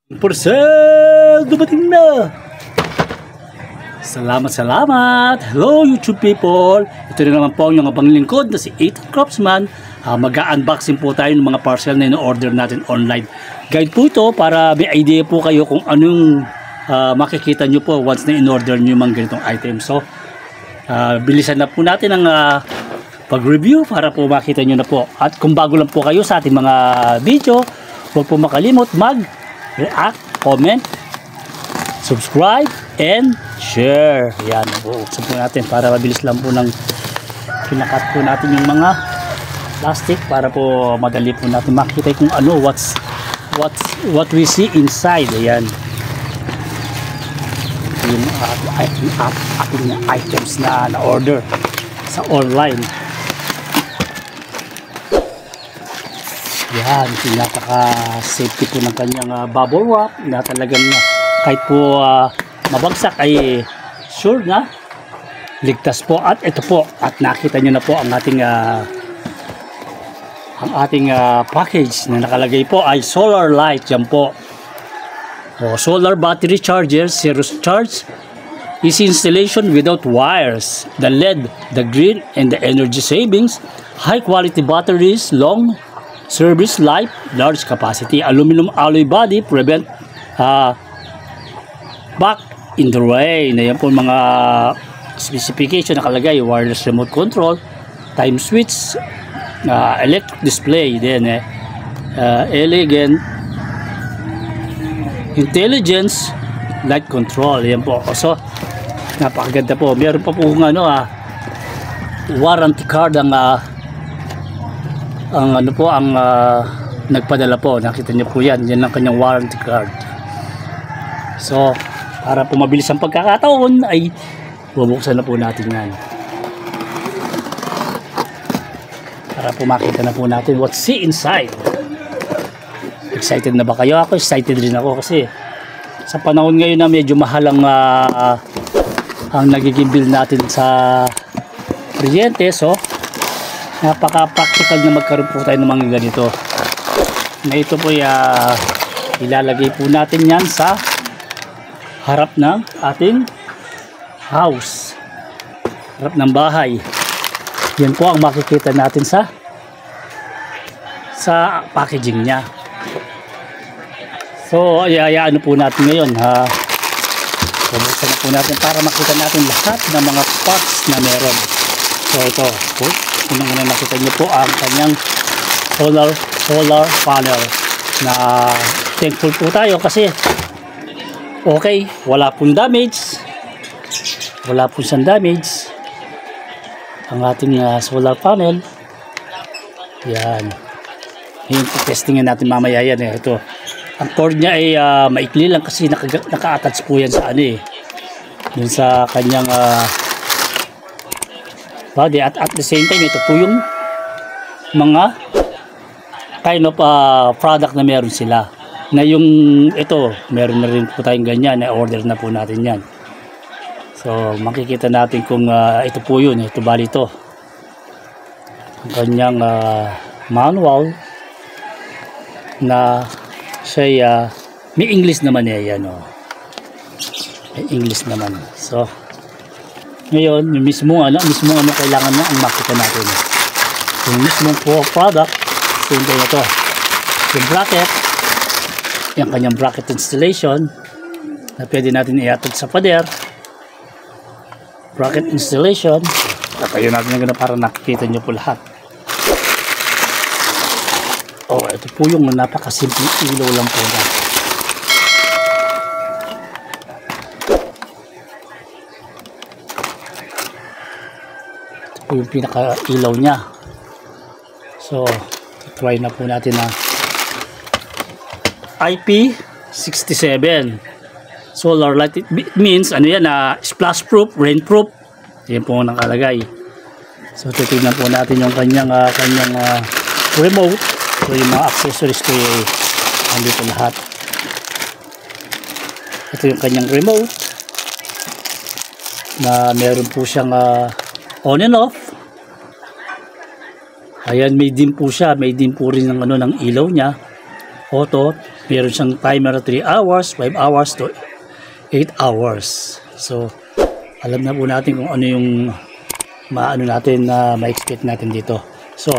Parcel dumating na. Salamat. Hello YouTube people. Ito na naman po ang inyong panglingkod na si Ethan Craftsman. Mag-unboxing po tayo ng mga parcel na in-order natin online. Guide po ito para may idea po kayo kung anong makikita nyo po once na in-order nyo yung mga ganitong items. So bilisan na po natin ang pag-review para po makita nyo na po. At kung bago lang po kayo sa ating mga video, huwag po makalimot mag-react, comment, subscribe, and share. Yan, buksan po natin para mabilis lang po ng pinakat po natin yung mga plastic para po madali po natin makita kung ano, what we see inside. Ayan. Yung ating items na order sa online. Yan, pinapaka-safety po ng kanyang bubble wrap na talagang kahit po mabagsak ay sure na ligtas po. At ito po, at nakita nyo na po ang ating package na nakalagay po ay solar light. Yan po, solar battery charger, zero charge, easy installation without wires, the LED, the green, and the energy savings, high quality batteries, long service life, large capacity, aluminum alloy body, prevent back in the rain. Ayan po mga specification nakalagay. Wireless remote control, time switch, electric display, then elegant intelligence light control. Ayan po. So napakaganda po. Meron pa po warranty card ang nagpadala po. Nakita niyo po yan. Yan ang kanyang warranty card. So para po mabilis ang pagkakataon ay bubuksan na po natin yan para po makita na po natin what's see inside. Excited na ba kayo? Ako excited rin ako kasi sa panahon ngayon na medyo mahal ang nagiging bill natin sa kuryente. So napaka-practical na magkaroon po tayo ng mga ganito na ito po ilalagay po natin yan sa harap ng ating house, harap ng bahay. Yan po ang makikita natin sa packaging nya. So ano po natin ngayon, bubuksan na po natin para makita natin lahat ng mga parts na meron. So ito po, unang nakita nyo po ang kanyang solar panel na thankful po tayo kasi okay, wala pong damage, wala pong siyang damage ang ating solar panel. Yan, yung testingin natin mamaya yan. Ito, ang cord nya ay maikli lang kasi naka-attach po yan sa yun sa kanyang body. At the same time, ito po yung mga kind of product na meron sila na yung ito, meron na rin po tayong ganyan na order na po natin yan. So makikita natin kung ito po yun. Ito bali ito ang kanyang manual na siya may English naman yan. May English naman. So ngayon, yung mismo kailangan na ang makita natin. Yung mismo po product, yung ito, yung bracket, yung kanyang bracket installation na pwede natin i-attach sa pader. Bracket installation. Tatayo natin yung gano'n para nakikita nyo po lahat. Ito po yung napakasimple ilaw lang po na. Yung pinaka ilaw nya. So try na po natin na IP67 solar light. It means splash proof, rain proof. Yan po nakalagay. So titignan po natin yung kanyang remote. So yung mga accessories ko andito lahat. Ito yung kanyang remote na meron po siyang on and off. Ayan, may dim po siya. May dim po rin ng ilaw niya. Auto. Meron siyang timer na 3 hours, 5 hours to 8 hours. So, alam na po natin kung ano yung maano natin na ma-expect natin dito. So,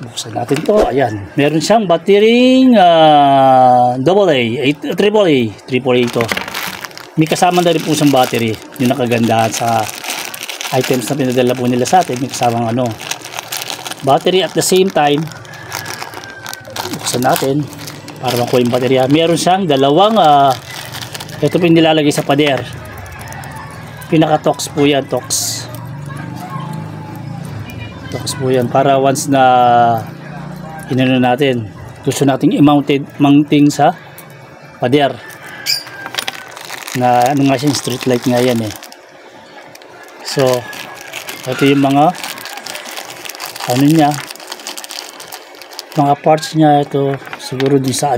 buksan natin to. Ayan. Meron siyang battery AAA ito. May kasama na rin po siyang battery. Yung nakagandahan sa items na pinadala po nila sa atin. May kasamang battery at the same time. Buksan natin para makuha yung baterya. Meron siyang dalawang ito po yung nilalagay sa pader. Pinaka-tox po yan. Tox po yan para once na inano natin, gusto nating mounting sa pader na ano nga siya, street light nga yan so ito yung mga ano niya, mga parts niya. Ito siguro din sa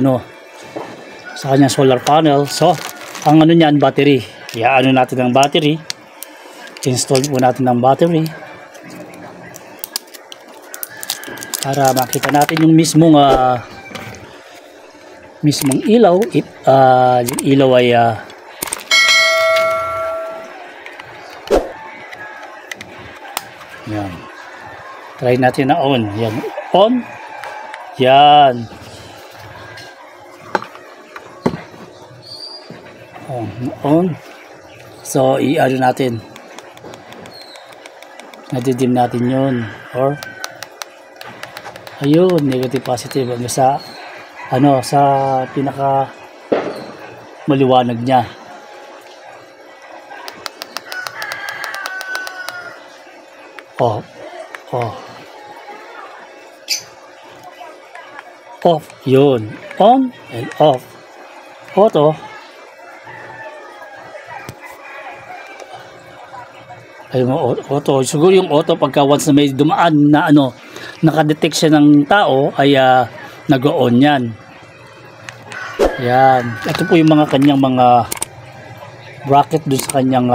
sa kanyang solar panel. So ang ano niyan, battery. Iaano natin ang battery, install po natin ang battery para makita natin yung mismong ilaw. Yung ilaw ay yan. Try natin na on. Yan. On. Yan. On. So, i-ano natin. Nadidim natin yun. Or, ayun, negative positive. Sa, sa pinaka maliwanag niya. Off. Yun. On and off. Auto. Ayun, auto. Siguro yung auto pagka once na may dumaan na nakadetect siya ng tao ay nag-on yan. Yan. Ito po yung mga kanyang mga bracket dun sa kanyang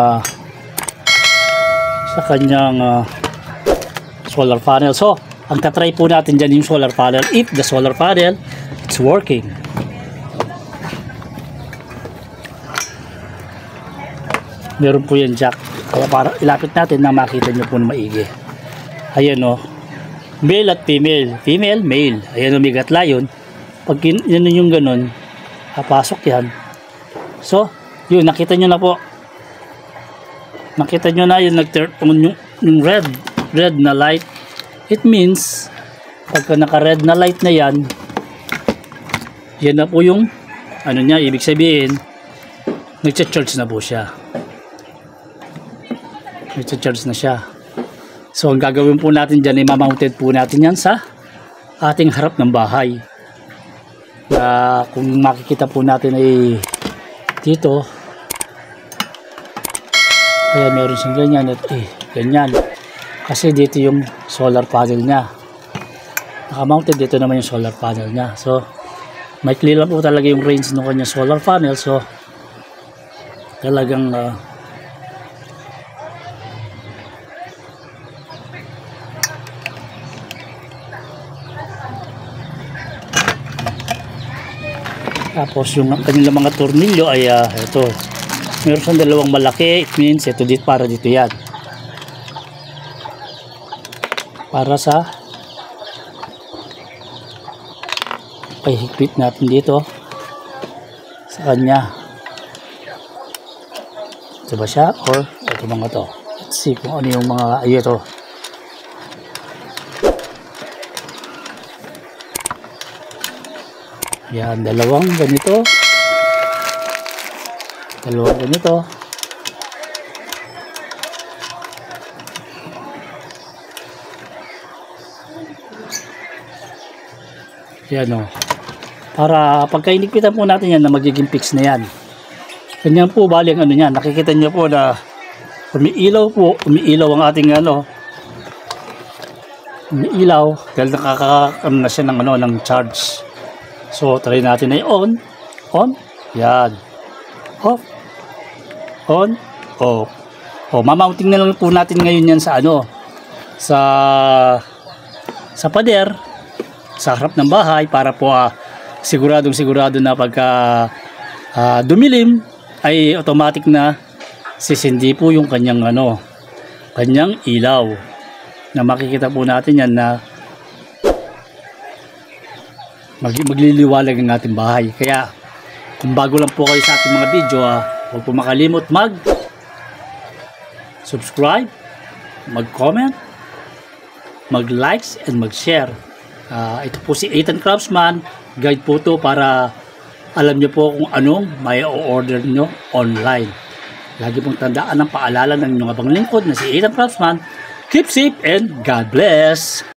solar panel. So, ang tatry po natin dyan yung solar panel. If the solar panel it's working. Meron po yan jack. Kaya para ilapit natin na makita nyo po na maigi. Ayan male at female. Female, male. Ayan may gatla yun. Pag yun yung ganun, pasok yan. So, yun, nakita nyo na po. Nakita nyo na yun, nag-turn on yung red na light. It means, pagka naka-red na light na yan, yan na po yung, niya, ibig sabihin, nag-charge na po siya. Nag-charge na siya. So, ang gagawin po natin dyan ay mamounted po natin yan sa ating harap ng bahay. Kung makikita po natin ay dito, kaya meron siyang ganyan at ganyan. Kasi dito yung solar panel niya. Naka-mounted dito naman yung solar panel niya. So, may clear lang po talaga yung range ng kanyang solar panel. So, talagang tapos yung kanilang mga tornilyo ay ito. Meron siyang dalawang malaki. It means ito dito, para dito yan. Para sa pahigpit natin dito sa kanya. Ito ba siya? Or ito mga to. Let's see kung ano yung mga ito. Yan, dalawang ganito. Dalawang ganito. Yan para pagka inikpitan po natin yan na magiging fix na yan. Ganyan po bali ang niyan. Nakikita niyo po na umiilaw ang ating umiilaw dahil nakaka-ano na siya ng charge. So, try natin ay on. Yan. Off. On. Off. Mamounting na lang po natin ngayon yan sa sa pader, sa harap ng bahay para po sigurado na pagka dumilim ay automatic na sisindi po yung kanyang kanyang ilaw, na makikita po natin yan na magliliwalag ang ating bahay. Kaya kung bago lang po kayo sa ating mga video, huwag po makalimot mag subscribe, mag comment, mag likes and mag share. Ito po si Ethan Craftsman, guide po to para alam nyo po kung anong may o-order nyo online. Lagi pong tandaan ang paalala ng inyong abang lingkod na si Ethan Craftsman. Keep safe and God bless!